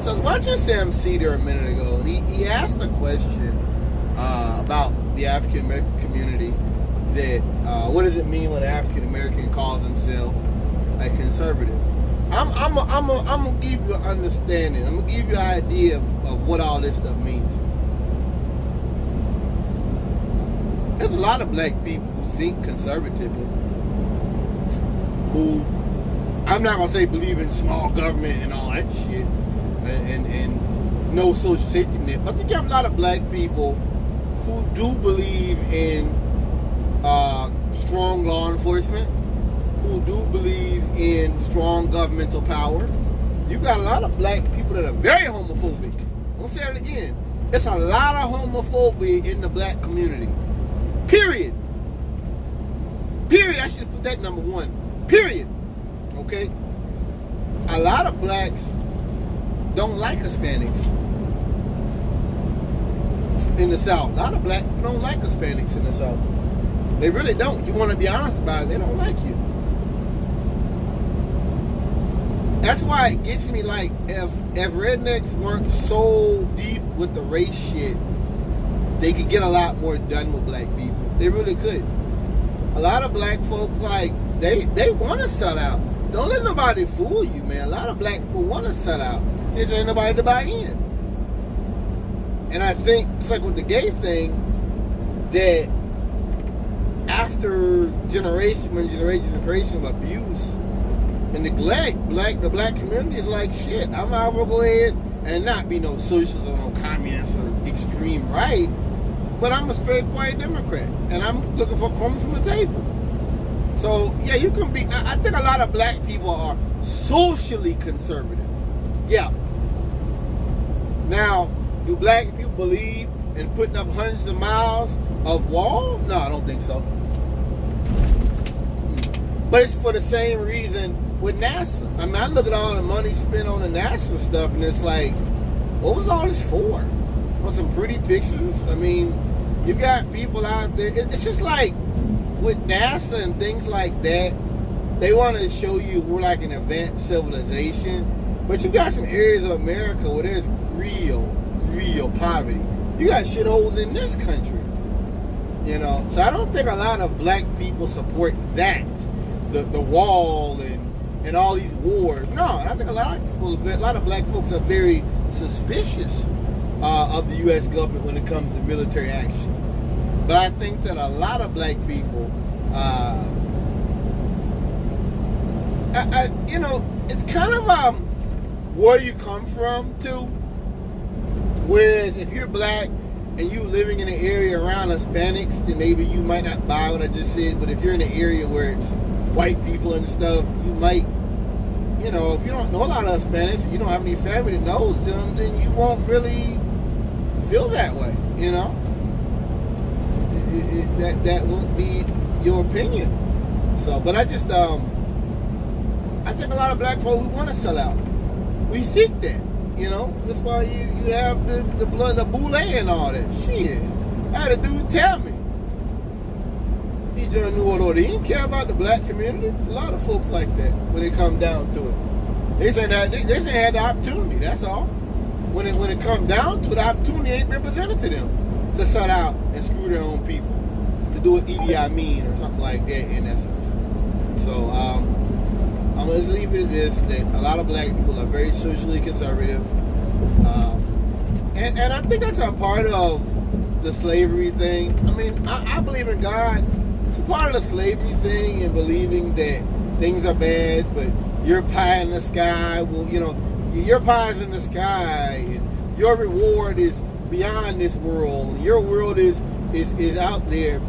So I was watching Sam Cedar a minute ago, and he asked a question about the African American community. That what does it mean when an African American calls himself a conservative? I'm gonna give you an understanding. I'm gonna give you an idea of what all this stuff means. There's a lot of black people who think conservatively, who I'm not gonna say believe in small government and all that shit, and no social safety net. But I think you have a lot of black people who do believe in strong law enforcement, who do believe in strong governmental power. You got a lot of black people that are very homophobic. I'm gonna say it again. There's a lot of homophobia in the black community. Period. Period. I should put that number one. Period. Okay? A lot of blacks don't like Hispanics in the South. A lot of black people don't like Hispanics in the South. They really don't. You want to be honest about it, they don't like you. That's why it gets me like, if rednecks weren't so deep with the race shit, they could get a lot more done with black people. They really could. A lot of black folks, like, they want to sell out. Don't let nobody fool you, man. A lot of black people want to sell out. There's ain't nobody to buy in. And I think it's like with the gay thing, that after generation of abuse and neglect, the black community is like, shit, I'm not gonna go ahead and not be no socialist or no communist or extreme right, but I'm a straight white Democrat, and I'm looking for crumbs from the table. So yeah, you can be. I think a lot of black people are socially conservative. Yeah. Now, do black people believe in putting up hundreds of miles of wall? No, I don't think so. But it's for the same reason with NASA. I mean, I look at all the money spent on the NASA stuff, and it's like, what was all this for? For some pretty pictures? I mean, you got people out there. It's just like with NASA and things like that, they want to show you we're like an advanced civilization, but you got some areas of America where there's real poverty. You got shitholes in this country, you know. So I don't think a lot of black people support that, the wall and all these wars. No, I think a lot of black folks are very suspicious of the U.S. government when it comes to military action. But I think that a lot of black people, you know, it's kind of where you come from too. Whereas if you're black and you living in an area around Hispanics, then maybe you might not buy what I just said. But if you're in an area where it's white people and stuff, you might, you know, if you don't know a lot of Hispanics, you don't have any family that knows them, then you won't really feel that way, you know. That won't be your opinion. So, but I just, I think a lot of black folks who want to sell out, we seek that, you know. That's why you have the blood, the boule and all that shit. I had a dude tell me, he joined New Order. He didn't care about the black community. There's a lot of folks like that when it comes down to it. They say that they say had the opportunity. That's all. When it comes down to it, the opportunity ain't represented to them to sell out and screw their own people, to do what Idi Amin or something like that in essence. So I'm gonna just leave it at this: that a lot of black people are very socially conservative, and I think that's a part of the slavery thing. I mean, I believe in God. It's a part of the slavery thing and believing that things are bad, but your pie in the sky will, you know, your pie's in the sky, and your reward is beyond this world. Your world is out there,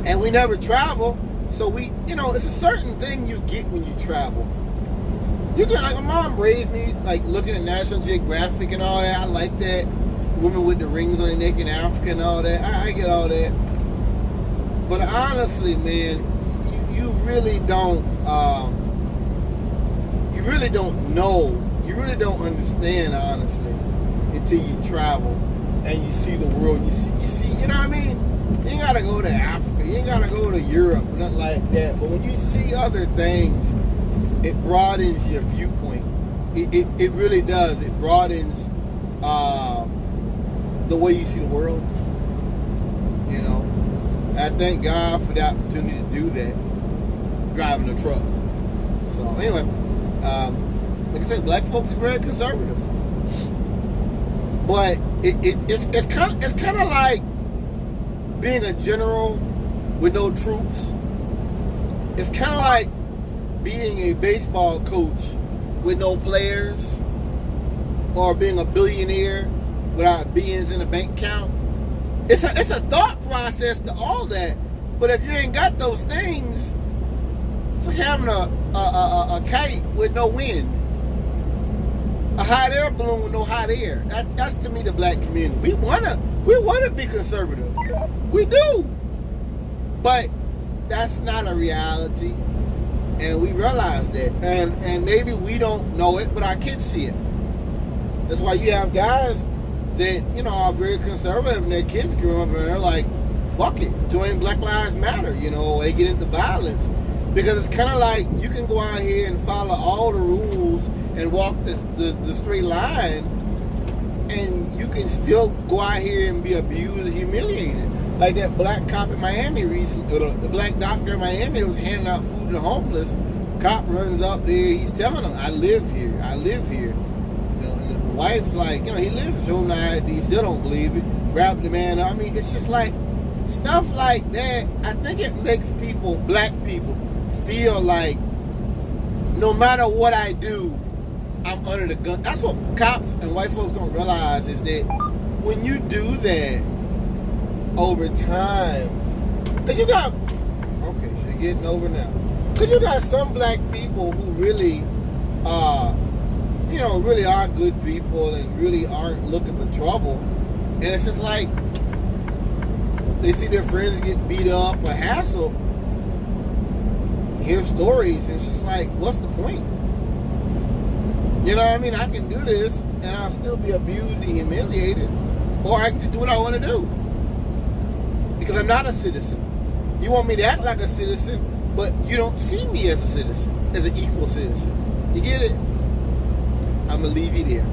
and we never travel, so we, you know, it's a certain thing you get when you travel. You can, like, my mom raised me like looking at National Geographic and all that. I like that. Women with the rings on their neck in Africa and all that. I get all that. But honestly, man, you really don't know. You really don't understand, honestly, until you travel and you see the world. You see, you know what I mean? You ain't gotta go to Africa. You ain't gotta go to Europe, nothing like that. But when you see other things, it broadens your viewpoint. it really does. It broadens the way you see the world. You know, I thank God for the opportunity to do that, driving a truck. So anyway, like I said, black folks are very conservative, but it's kind of like being a general with no troops. It's kind of like being a baseball coach with no players, or being a billionaire without billions in a bank account. It's a thought process to all that. But if you ain't got those things, it's like having a kite with no wind, a hot air balloon with no hot air. That's to me the black community. We wanna be conservative. We do, but that's not a reality, and we realize that. And maybe we don't know it, but our kids see it. That's why you have guys that, you know, are very conservative, and their kids grow up and they're like, fuck it, join Black Lives Matter, you know, or they get into violence. Because it's kind of like you can go out here and follow all the rules and walk the straight line, and you can still go out here and be abused and humiliated. Like that black cop in Miami recently, the black doctor in Miami that was handing out food to the homeless. Cop runs up there, he's telling them, I live here. You know, and the wife's like, you know, he lives, show him the ID, still don't believe it. Grab the man up. I mean, it's just like stuff like that. I think it makes people, black people, feel like no matter what I do, I'm under the gun. That's what cops and white folks don't realize, is that when you do that over time, because you got, okay, so you're getting over now, because you got some black people who really you know, really are good people and really aren't looking for trouble, and it's just like they see their friends get beat up or hassled, hear stories, and it's just like, what's the point? You know what I mean? I can do this and I'll still be abused and humiliated, or I can just do what I want to do because I'm not a citizen. You want me to act like a citizen, but you don't see me as a citizen, as an equal citizen. You get it? I'm gonna leave you there.